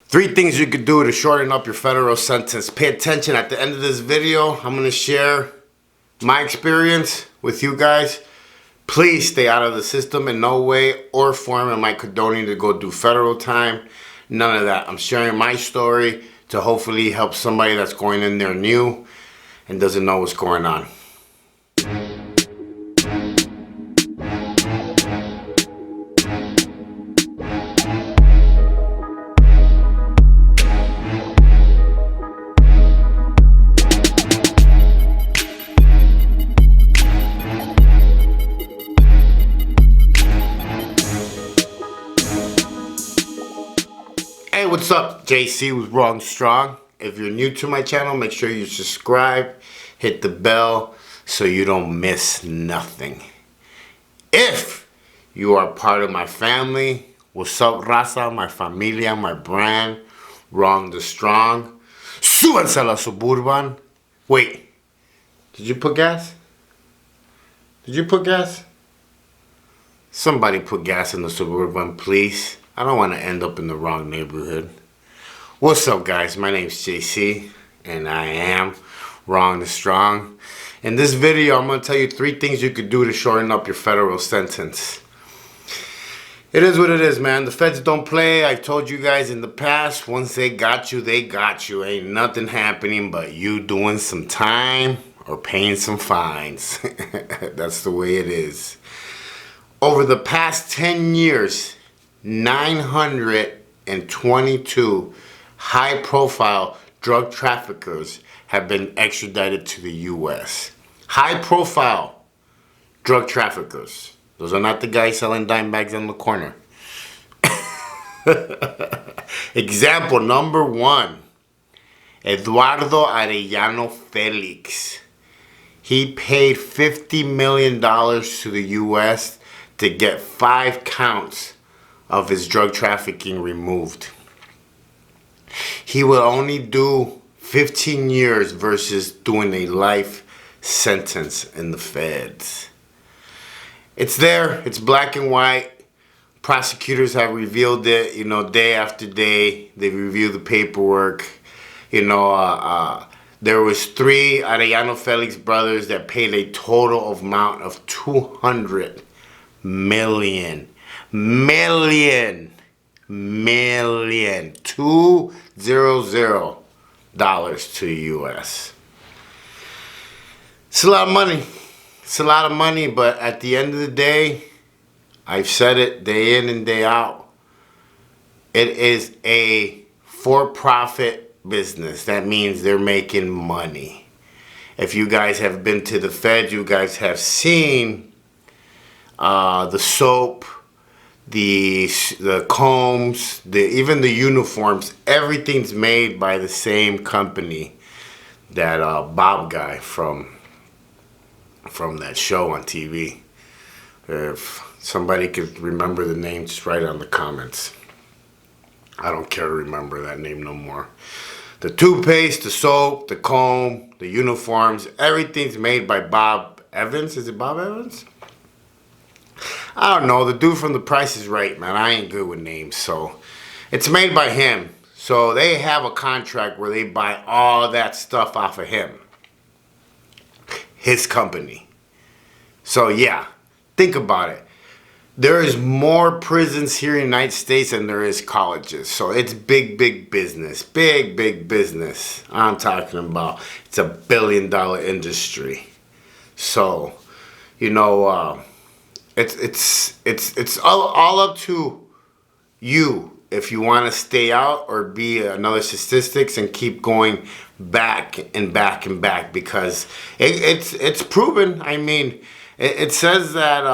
3 things you could do to shorten up your federal sentence. Pay attention. At the end of this video, I'm going to share my experience with you guys. Please stay out of the system in no way or form am I condoning to go do federal time. None of that. I'm sharing my story to hopefully help somebody that's going in there new and doesn't know what's going on. Hey, what's up? JC was Wrong Strong. If you're new to my channel, make sure you subscribe, hit the bell so you don't miss nothing. If you are part of my family, what's up, raza, my familia, my brand, Wrong the Strong. Súbanse a la Suburban. Wait, did you put gas? Did you put gas? Somebody put gas in the Suburban, please. I don't want to end up in the wrong neighborhood. What's up, guys? My name's JC, and I am Wrong the Strong. In this video, I'm going to tell you 3 things you could do to shorten up your federal sentence. It is what it is, man. The feds don't play. I've told you guys in the past, once they got you, they got you. Ain't nothing happening but you doing some time or paying some fines. That's the way it is. Over the past 10 years, 922 high-profile drug traffickers have been extradited to the U.S. High-profile drug traffickers. Those are not the guys selling dime bags on the corner. Example number 1. Eduardo Arellano-Félix. He paid $50 million to the U.S. to get 5 counts of his drug trafficking removed. He will only do 15 years versus doing a life sentence in the feds. It's there, it's black and white. Prosecutors have revealed it, day after day. They review the paperwork. There was 3 Arellano-Félix brothers that paid a total amount of $200 million. 200 dollars to the U.S. It's a lot of money. It's a lot of money, but at the end of the day, I've said it day in and day out. It is a for-profit business. That means they're making money. If you guys have been to the Fed, you guys have seen the soap, the combs, even the uniforms. Everything's made by the same company that Bob guy from that show on TV. If somebody could remember the name, just write it on the comments. I don't care to remember that name no more. The toothpaste, the soap, the comb, the uniforms, everything's made by Bob Evans. Is it Bob Evans? I don't know. The dude from The Price is Right, man. I ain't good with names. So it's made by him. So they have a contract where they buy all that stuff off of him. His company. So yeah, think about it. There is more prisons here in the United States than there is colleges. So it's big, big business. Big, big business. I'm talking about. It's a $1 billion industry. So, it's all up to you if you want to stay out or be another statistics and keep going back and back and back, because it's proven. I mean, it says that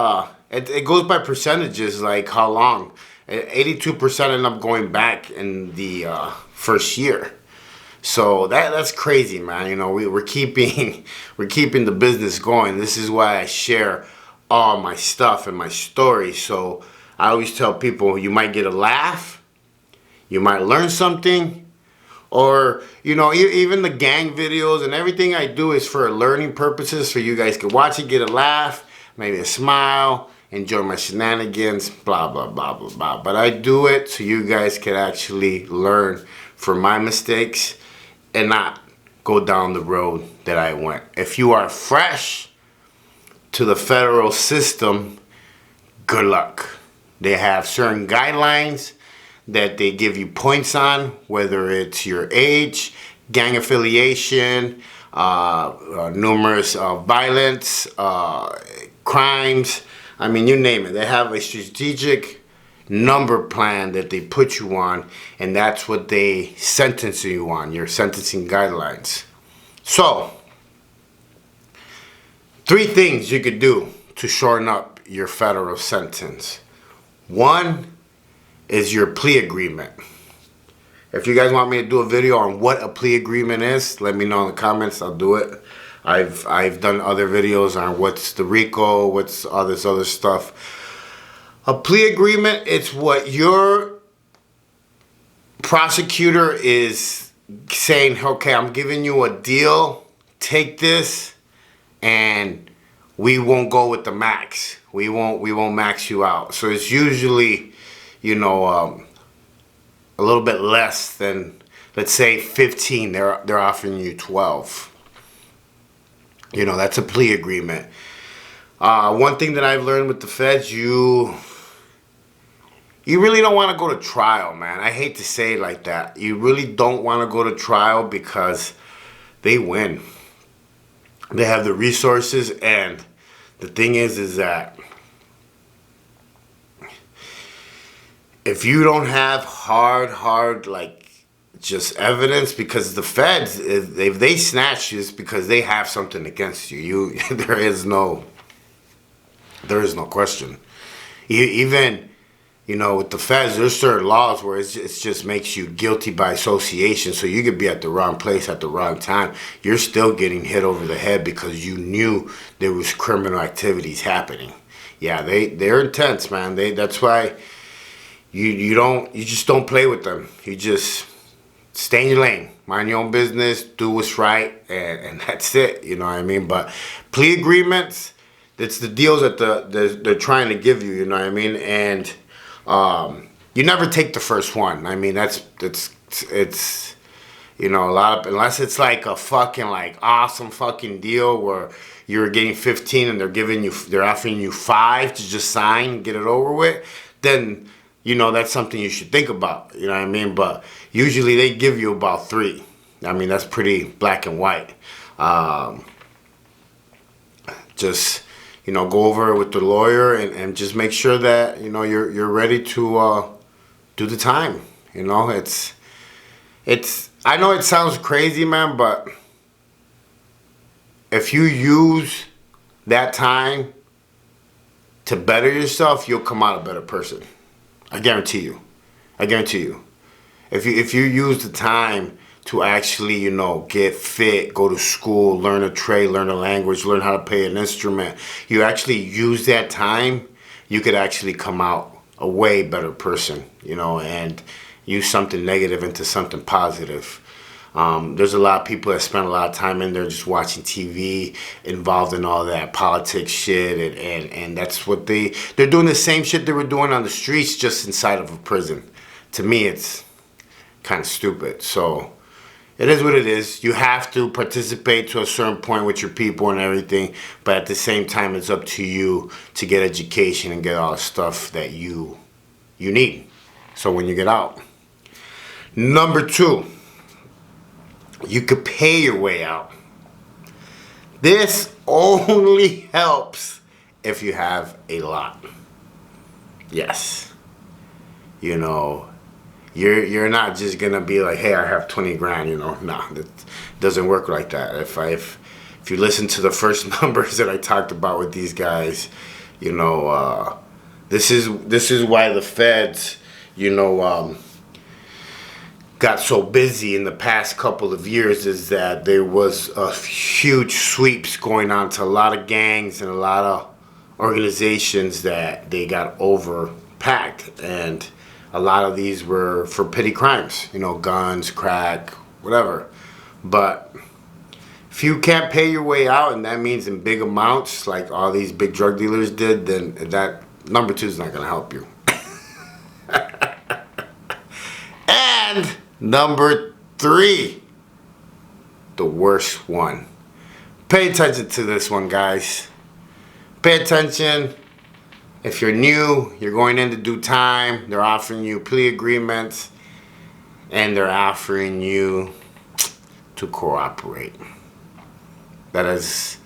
it goes by percentages, like how long. 82% end up going back in the first year. So that's crazy, man. We're keeping the business going. This is why I share all my stuff and my story. So I always tell people, you might get a laugh, you might learn something, or even the gang videos and everything I do is for learning purposes, so you guys can watch it, get a laugh, maybe a smile, enjoy my shenanigans, blah, blah, blah, blah, blah. But I do it so you guys can actually learn from my mistakes and not go down the road that I went. If you are fresh to the federal system, good luck. They have certain guidelines that they give you points on, whether it's your age, gang affiliation, numerous violence, crimes. I mean, you name it. They have a strategic number plan that they put you on, and that's what they sentence you on, your sentencing guidelines. So, 3 things you could do to shorten up your federal sentence. 1 is your plea agreement. If you guys want me to do a video on what a plea agreement is, let me know in the comments. I'll do it. I've done other videos on what's the RICO, what's all this other stuff. A plea agreement, it's what your prosecutor is saying, okay, I'm giving you a deal, take this, and we won't go with the max. We won't max you out. So it's usually, you know, a little bit less than, let's say 15. They're offering you 12. You know, that's a plea agreement. One thing that I've learned with the feds, you really don't want to go to trial, man. I hate to say it like that. You really don't want to go to trial because they win. They have the resources, and the thing is that if you don't have hard, like, just evidence, because the feds, if they snatch you, it's because they have something against you. There is no question. Even, you know, with the feds, there's certain laws where it just makes you guilty by association. So you could be at the wrong place at the wrong time. You're still getting hit over the head because you knew there was criminal activities happening. Yeah, they're intense, man. That's why you just don't play with them. You just stay in your lane, mind your own business, do what's right, and that's it. You know what I mean? But plea agreements, it's the deals that they're trying to give you. You know what I mean? And you never take the first one. I mean, it's you know, a lot of, unless it's like a fucking like awesome fucking deal where you're getting 15 and they're offering you 5 to just sign and get it over with, then, you know, that's something you should think about. You know what I mean? But usually they give you about 3. I mean, that's pretty black and white. Just, you know, go over it with the lawyer and just make sure that, you know, you're ready to do the time. You know, it's I know it sounds crazy, man, but if you use that time to better yourself, you'll come out a better person. I guarantee you. I guarantee you. If you use the time to actually, you know, get fit, go to school, learn a trade, learn a language, learn how to play an instrument, you actually use that time, you could actually come out a way better person, you know, and use something negative into something positive. There's a lot of people that spend a lot of time in there just watching TV, involved in all that politics shit, and that's what they're doing the same shit they were doing on the streets, just inside of a prison. To me, it's kind of stupid. So it is what it is. You have to participate to a certain point with your people and everything, but at the same time, it's up to you to get education and get all the stuff that you need. So when you get out. Number 2, you could pay your way out. This only helps if you have a lot. Yes. You know, you're not just gonna be like, hey, I have 20 grand, you know. No, it doesn't work like that. If you listen to the first numbers that I talked about with these guys, you know, this is why the feds, you know, got so busy in the past couple of years, is that there was a huge sweeps going on to a lot of gangs and a lot of organizations that they got overpacked, and a lot of these were for petty crimes, you know, guns, crack, whatever. But If you can't pay your way out, and that means in big amounts, like all these big drug dealers did, then that number 2 is not going to help you. And number 3, the worst one. Pay attention to this one, guys. Pay attention. If you're new, you're going in to do time, they're offering you plea agreements, and they're offering you to cooperate. That is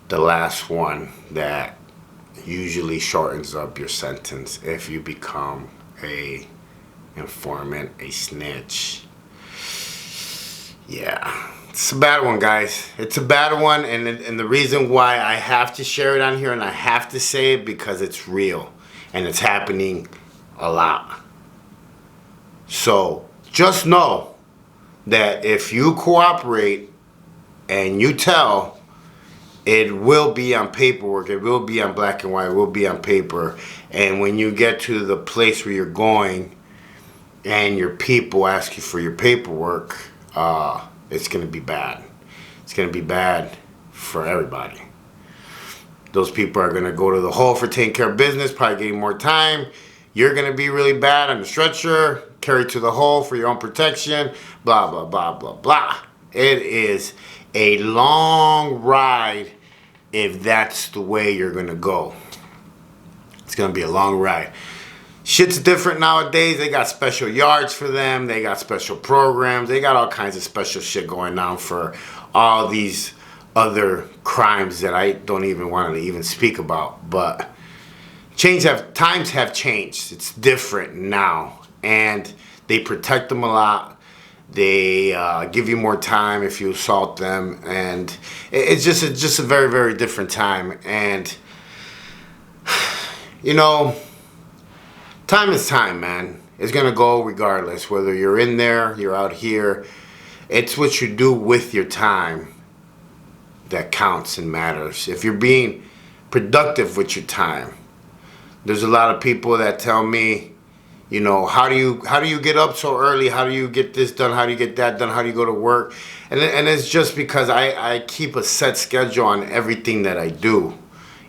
the last one that usually shortens up your sentence if you become a informant, a snitch. Yeah, it's a bad one, guys. It's a bad one, and the reason why I have to share it on here and I have to say it because it's real and it's happening a lot. So just know that if you cooperate and you tell, it will be on paperwork, it will be on black and white, it will be on paper. And when you get to the place where you're going and your people ask you for your paperwork, it's going to be bad. It's going to be bad for everybody. Those people are going to go to the hole for taking care of business, probably getting more time. You're going to be really bad on the stretcher, carried to the hole for your own protection, blah, blah, blah, blah, blah. It is a long ride if that's the way you're going to go. It's going to be a long ride. Shit's different nowadays. They got special yards for them. They got special programs. They got all kinds of special shit going on for all these other crimes that I don't even want to even speak about. But times have changed. It's different now. And they protect them a lot. They give you more time if you assault them. And it's just a very, very different time. And, you know, time is time, man. It's going to go regardless. Whether you're in there, you're out here. It's what you do with your time that counts and matters. If you're being productive with your time. There's a lot of people that tell me, you know, how do you get up so early? How do you get this done? How do you get that done? How do you go to work? And it's just because I keep a set schedule on everything that I do.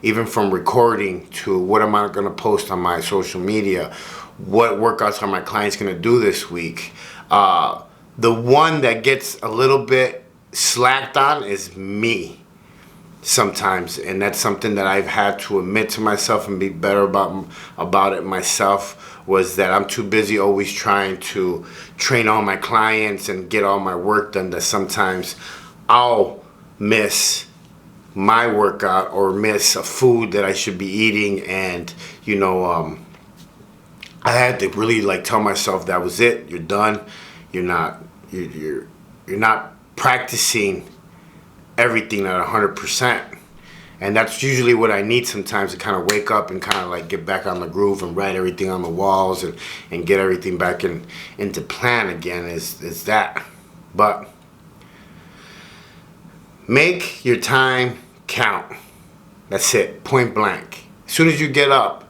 Even from recording to what am I going to post on my social media, what workouts are my clients going to do this week. The one that gets a little bit slacked on is me sometimes, and that's something that I've had to admit to myself and be better about it myself, was that I'm too busy always trying to train all my clients and get all my work done that sometimes I'll miss my workout or miss a food that I should be eating. And you know, I had to really like tell myself that was it, you're done. You're not practicing everything at 100%. And that's usually what I need sometimes, to kind of wake up and kind of like get back on the groove and write everything on the walls and get everything back into plan again, is that. But make your time count. That's it, point blank. As soon as you get up,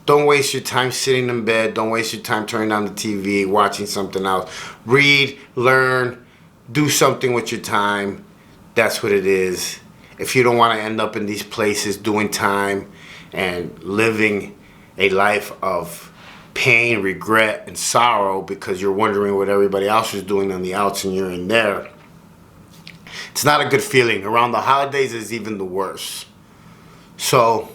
don't waste your time sitting in bed. Don't waste your time turning on the TV, watching something else. Read, learn, do something with your time. That's what it is. If you don't want to end up in these places doing time and living a life of pain, regret, and sorrow because you're wondering what everybody else is doing on the outs and you're in there, it's not a good feeling. Around the holidays is even the worst. So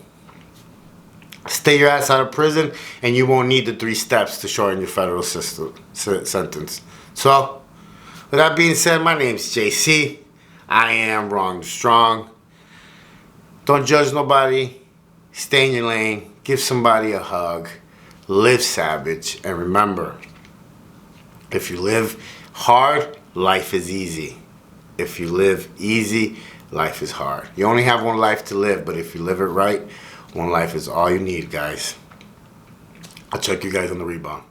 stay your ass out of prison and you won't need the 3 steps to shorten your federal sentence. So with that being said, my name's JC. I am wrong strong. Don't judge nobody. Stay in your lane. Give somebody a hug. Live savage. And remember, if you live hard, life is easy. If you live easy, life is hard. You only have one life to live, but if you live it right, one life is all you need, guys. I'll check you guys on the rebound.